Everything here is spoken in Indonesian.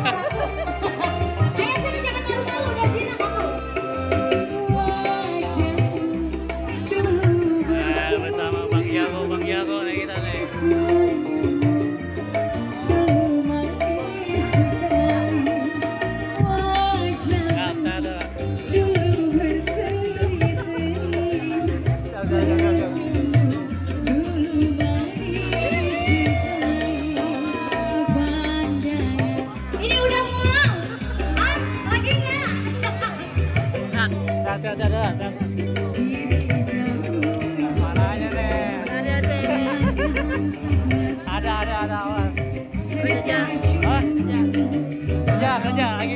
Ayo sini jangan malu-malu, udah jinak kamu. Bersama Bang Jago nih kita nih. Ini udah mau. Lagi nggak? Mananya nih? Ada. Kerja. Hah? Kerja lagi.